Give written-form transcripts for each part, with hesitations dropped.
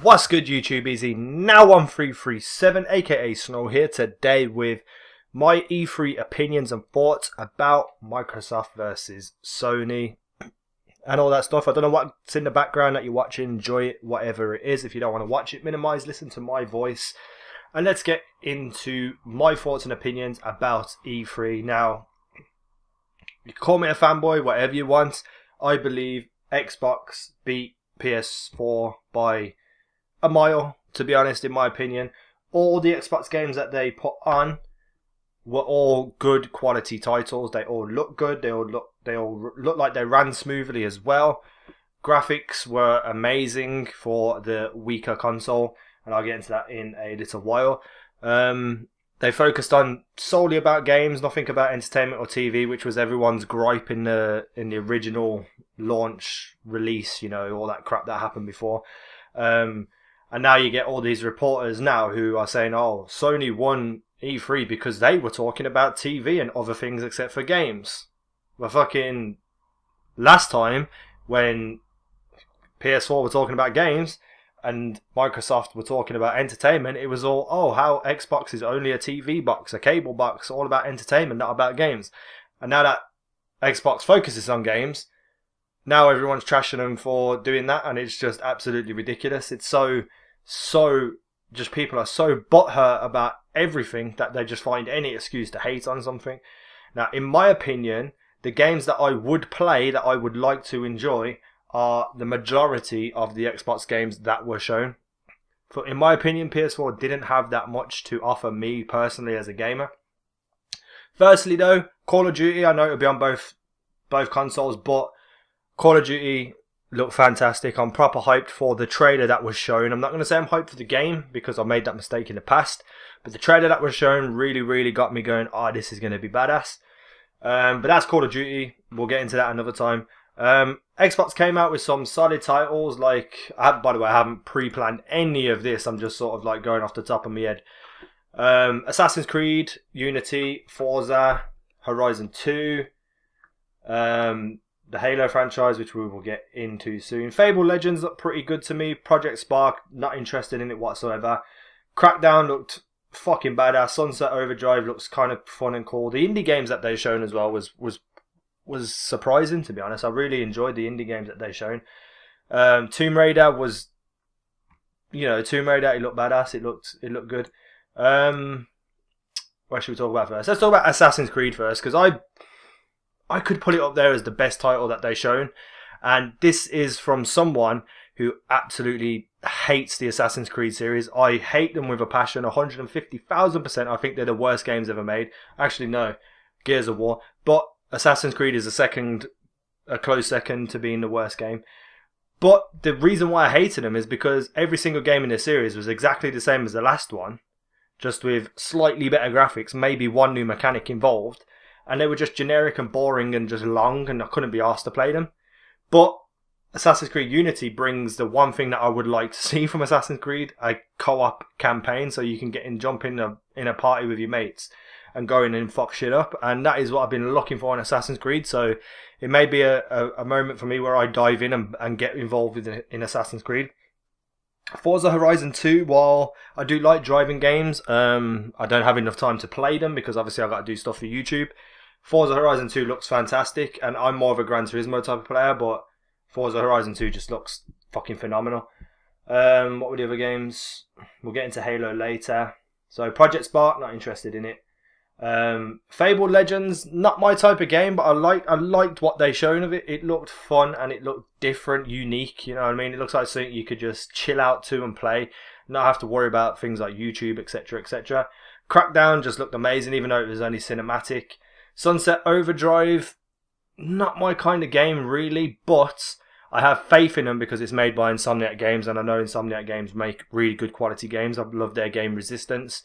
What's good, YouTube? Easy now 1337 aka Snow here today with my E3 opinions and thoughts about Microsoft versus Sony and all that stuff. I don't know what's in the background that you're watching. Enjoy it, whatever it is. If you don't want to watch it, minimize, listen to my voice, and let's get into my thoughts and opinions about E3. Now, you can call me a fanboy, whatever you want. I believe Xbox beat PS4 by a mile, to be honest, in my opinion. All the Xbox games that they put on were all good quality titles. They all look good. They all look like they ran smoothly as well. Graphics were amazing for the weaker console, and I'll get into that in a little while. They focused on solely about games, nothing about entertainment or TV, which was everyone's gripe in the original launch release. You know, all that crap that happened before. And now you get all these reporters now who are saying, oh, Sony won E3 because they were talking about TV and other things except for games. Well, fucking last time when PS4 were talking about games and Microsoft were talking about entertainment, it was all, oh, how Xbox is only a TV box, a cable box, all about entertainment, not about games. And now that Xbox focuses on games, now everyone's trashing them for doing that, and it's just absolutely ridiculous. It's so just people are so butthurt about everything that they just find any excuse to hate on something. Now, in my opinion, the games that I would play, that I would like to enjoy, are the majority of the Xbox games that were shown. For, in my opinion, PS4 didn't have that much to offer me personally as a gamer. Firstly, though, Call of Duty, I know it'll be on both consoles, but Call of Duty looked fantastic. I'm proper hyped for the trailer that was shown. I'm not going to say I'm hyped for the game because I made that mistake in the past, but the trailer that was shown really got me going, oh, this is going to be badass. But that's Call of Duty. We'll get into that another time. Xbox came out with some solid titles. Like, by the way, I haven't pre-planned any of this. I'm just sort of like going off the top of my head. Assassin's Creed, Unity, Forza, Horizon 2, the Halo franchise, which we will get into soon. Fable Legends looked pretty good to me. Project Spark, not interested in it whatsoever. Crackdown looked fucking badass. Sunset Overdrive looks kind of fun and cool. The indie games that they've shown as well was surprising, to be honest. I really enjoyed the indie games that they've shown. Tomb Raider was, you know, Tomb Raider, it looked badass. It looked good. What should we talk about first? Let's talk about Assassin's Creed first, because I could put it up there as the best title that they've shown. And this is from someone who absolutely hates the Assassin's Creed series. I hate them with a passion, 150,000%. I think they're the worst games ever made. Actually, no, Gears of War. But Assassin's Creed is a close second to being the worst game. But the reason why I hated them is because every single game in the series was exactly the same as the last one, just with slightly better graphics, maybe one new mechanic involved. And they were just generic and boring and just long, and I couldn't be asked to play them. But Assassin's Creed Unity brings the one thing that I would like to see from Assassin's Creed, a co-op campaign, so you can jump in a party with your mates and go in and fuck shit up. And that is what I've been looking for in Assassin's Creed, so it may be a moment for me where I dive in and get involved in Assassin's Creed. Forza Horizon 2, while I do like driving games, I don't have enough time to play them because obviously I've got to do stuff for YouTube. Forza Horizon 2 looks fantastic, and I'm more of a Gran Turismo type of player, but Forza Horizon 2 just looks fucking phenomenal. What were the other games? We'll get into Halo later. So Project Spark, not interested in it. Fable Legends, not my type of game, but I liked what they shown of it. It looked fun and it looked different, unique, you know what I mean? It looks like something you could just chill out to and play, not have to worry about things like YouTube, etc, etc. Crackdown just looked amazing, even though it was only cinematic. Sunset Overdrive, not my kind of game really, but I have faith in them because it's made by Insomniac Games, and I know Insomniac Games make really good quality games. I love their game Resistance,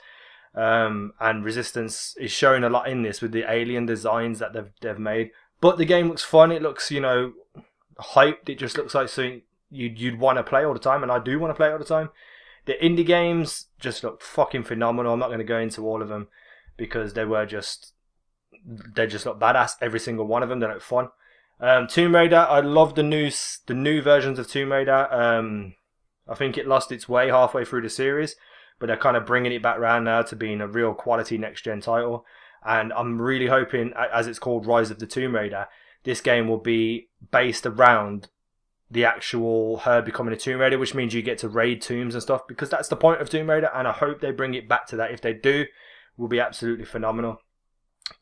and Resistance is showing a lot in this with the alien designs that they've made. But the game looks fun. It looks, you know, hyped. It just looks like something you'd want to play all the time, and I do want to play all the time. The indie games just looked fucking phenomenal. I'm not going to go into all of them because they just look badass. Every single one of them, they look fun. Tomb Raider, I love the new versions of Tomb Raider. I think it lost its way halfway through the series, but they're kind of bringing it back around now to being a real quality next-gen title. And I'm really hoping, as it's called Rise of the Tomb Raider, this game will be based around the actual her becoming a Tomb Raider, which means you get to raid tombs and stuff, because that's the point of Tomb Raider, and I hope they bring it back to that. If they do, it will be absolutely phenomenal.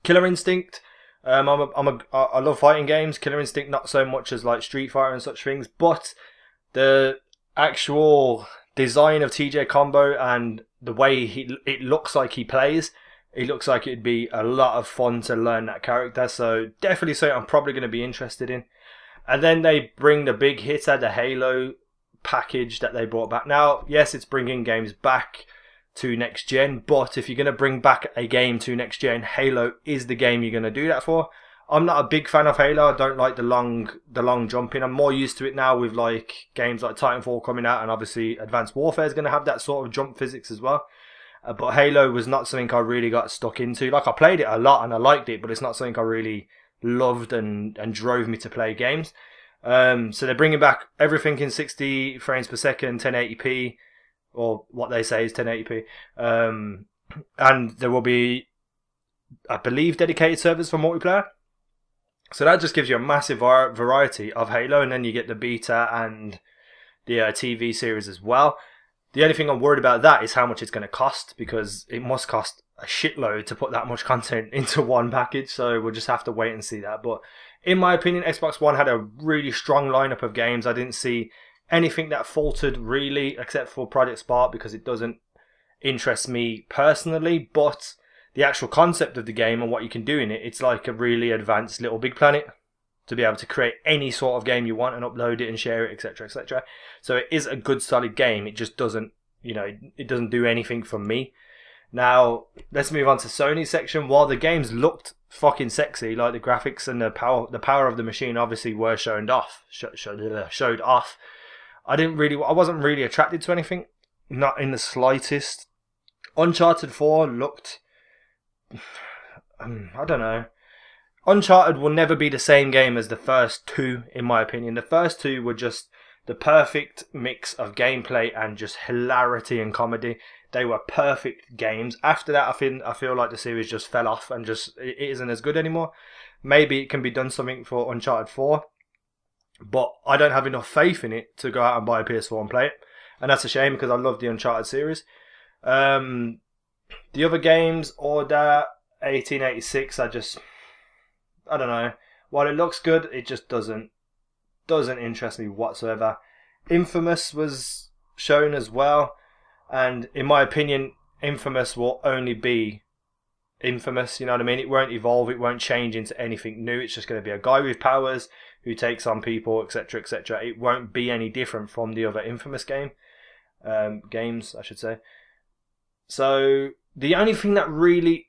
Killer Instinct, I love fighting games. Killer Instinct not so much as like Street Fighter and such things, but the actual design of TJ Combo and the way it looks like he plays, it looks like it'd be a lot of fun to learn that character, so definitely something I'm probably going to be interested in. And then they bring the big hitter, the Halo package that they brought back. Now, yes, it's bringing games back to next gen, but if you're going to bring back a game to next gen, Halo is the game you're going to do that for. I'm not a big fan of Halo. I don't like the long jumping. I'm more used to it now with like games like Titanfall coming out, and obviously Advanced Warfare is going to have that sort of jump physics as well. But Halo was not something I really got stuck into. Like, I played it a lot and I liked it, but it's not something I really loved and drove me to play games. So they're bringing back everything in 60 frames per second, 1080p, or what they say is 1080p. And there will be, I believe, dedicated servers for multiplayer. So that just gives you a massive variety of Halo, and then you get the beta and the TV series as well. The only thing I'm worried about that is how much it's going to cost, because it must cost a shitload to put that much content into one package, so we'll just have to wait and see that. But in my opinion, Xbox One had a really strong lineup of games. I didn't see anything that faltered really, except for Project Spark, because it doesn't interest me personally, but the actual concept of the game and what you can do in it, it's like a really advanced Little Big Planet, to be able to create any sort of game you want and upload it and share it, etc, etc. So it is a good solid game. It just doesn't, it doesn't do anything for me. Now, let's move on to Sony's section. While the games looked fucking sexy, like the graphics and the power of the machine obviously were showed off. I wasn't really attracted to anything, not in the slightest. Uncharted 4 looked, I don't know. Uncharted will never be the same game as the first two, in my opinion. The first two were just the perfect mix of gameplay and just hilarity and comedy. They were perfect games. After that, I feel like the series just fell off and just it isn't as good anymore. Maybe it can be done something for Uncharted 4, but I don't have enough faith in it to go out and buy a PS4 and play it. And that's a shame, because I love the Uncharted series. The other games, Order 1886, I don't know. While it looks good, it just doesn't interest me whatsoever. Infamous was shown as well, and in my opinion, Infamous will only be Infamous, you know what I mean? It won't evolve, it won't change into anything new. It's just going to be a guy with powers who takes on people, etc, etc. It won't be any different from the other Infamous games, I should say. So the only thing that really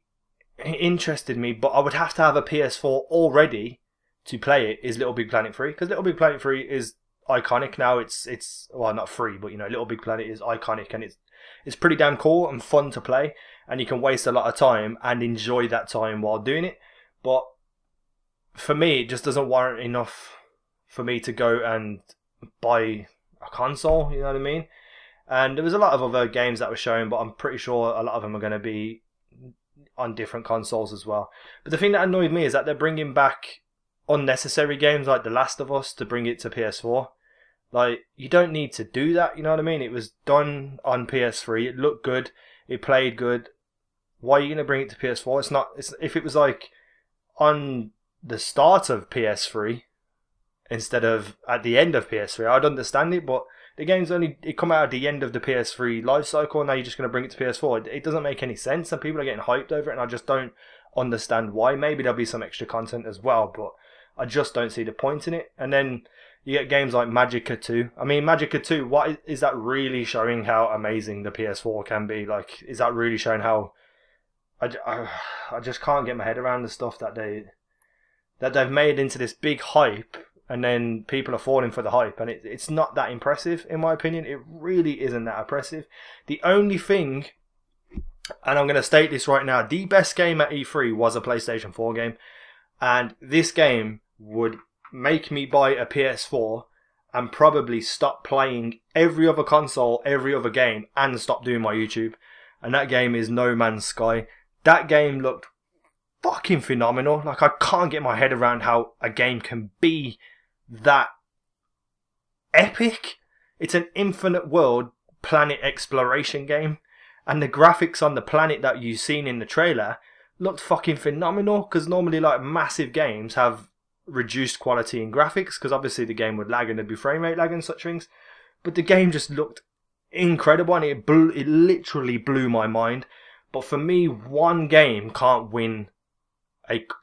interested me, but I would have to have a PS4 already to play it, is Little Big Planet 3, because Little Big Planet 3 is iconic now. It's well, not free, but Little Big Planet is iconic, and it's pretty damn cool and fun to play, and you can waste a lot of time and enjoy that time while doing it. But for me, it just doesn't warrant enough for me to go and buy a console, you know what I mean? And there was a lot of other games that were shown, but I'm pretty sure a lot of them are going to be on different consoles as well. But the thing that annoyed me is that they're bringing back unnecessary games like The Last of Us to bring it to PS4. Like, you don't need to do that, you know what I mean? It was done on PS3, it looked good, it played good. Why are you going to bring it to PS4? If it was like on the start of PS3 instead of at the end of PS3, I'd understand it, but the game's it come out at the end of the PS3 life cycle, and now you're just going to bring it to PS4. It doesn't make any sense, and people are getting hyped over it, and I just don't understand why. Maybe there'll be some extra content as well, but I just don't see the point in it. And then you get games like Magicka 2. I mean, Magicka 2, what is that really showing how amazing the PS4 can be? Like, is that really showing how... I just can't get my head around the stuff that they've made into this big hype, and then people are falling for the hype, and it's not that impressive, in my opinion. It really isn't that impressive. The only thing, and I'm going to state this right now, the best game at E3 was a PlayStation 4 game, and this game would make me buy a PS4 and probably stop playing every other console, every other game, and stop doing my YouTube. And that game is No Man's Sky. That game looked fucking phenomenal. Like, I can't get my head around how a game can be that epic. It's an infinite world planet exploration game, and the graphics on the planet that you've seen in the trailer looked fucking phenomenal, because normally like massive games have reduced quality in graphics because obviously the game would lag and there'd be frame rate lag and such things, but the game just looked incredible, and it literally blew my mind. But for me, one game can't win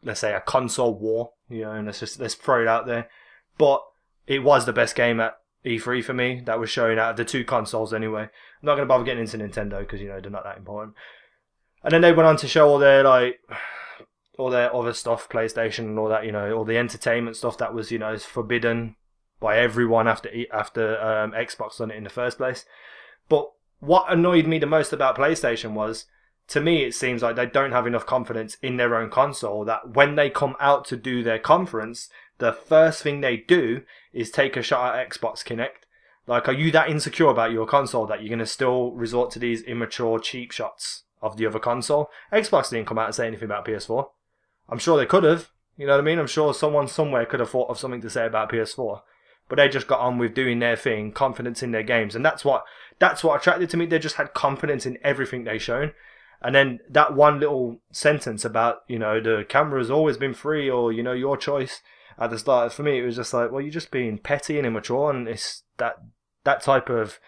let's say a console war, you know, and let's throw it out there. But it was the best game at E3 for me that was showing out of the two consoles anyway. I'm not going to bother getting into Nintendo because, you know, they're not that important. And then they went on to show all their other stuff, PlayStation and all that, you know, all the entertainment stuff that was, you know, is forbidden by everyone after Xbox done it in the first place. But what annoyed me the most about PlayStation was, to me, it seems like they don't have enough confidence in their own console, that when they come out to do their conference, the first thing they do is take a shot at Xbox Kinect. Like, are you that insecure about your console that you're going to still resort to these immature, cheap shots of the other console? Xbox didn't come out and say anything about PS4. I'm sure they could have. You know what I mean? I'm sure someone somewhere could have thought of something to say about PS4. But they just got on with doing their thing, confidence in their games. And that's what attracted to me. They just had confidence in everything they shown. And then that one little sentence about, you know, the camera's always been free, or, you know, your choice at the start. For me, it was just like, well, you're just being petty and immature, and it's that type of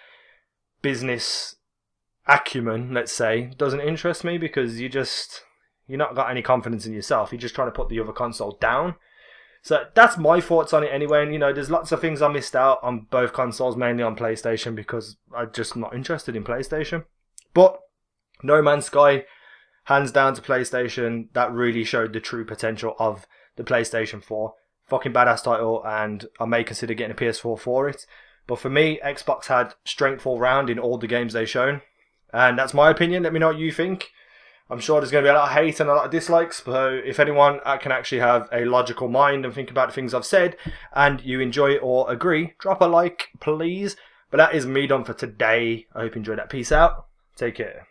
business acumen, let's say, doesn't interest me, because you're not got any confidence in yourself. You're just trying to put the other console down. So that's my thoughts on it anyway. And, you know, there's lots of things I missed out on both consoles, mainly on PlayStation, because I'm just not interested in PlayStation. But No Man's Sky, hands down to PlayStation, that really showed the true potential of the PlayStation 4. Fucking badass title, and I may consider getting a PS4 for it. But for me, Xbox had strength all round in all the games they've shown. And that's my opinion. Let me know what you think. I'm sure there's going to be a lot of hate and a lot of dislikes. So if anyone can actually have a logical mind and think about the things I've said, and you enjoy it or agree, drop a like, please. But that is me done for today. I hope you enjoyed that. Peace out. Take care.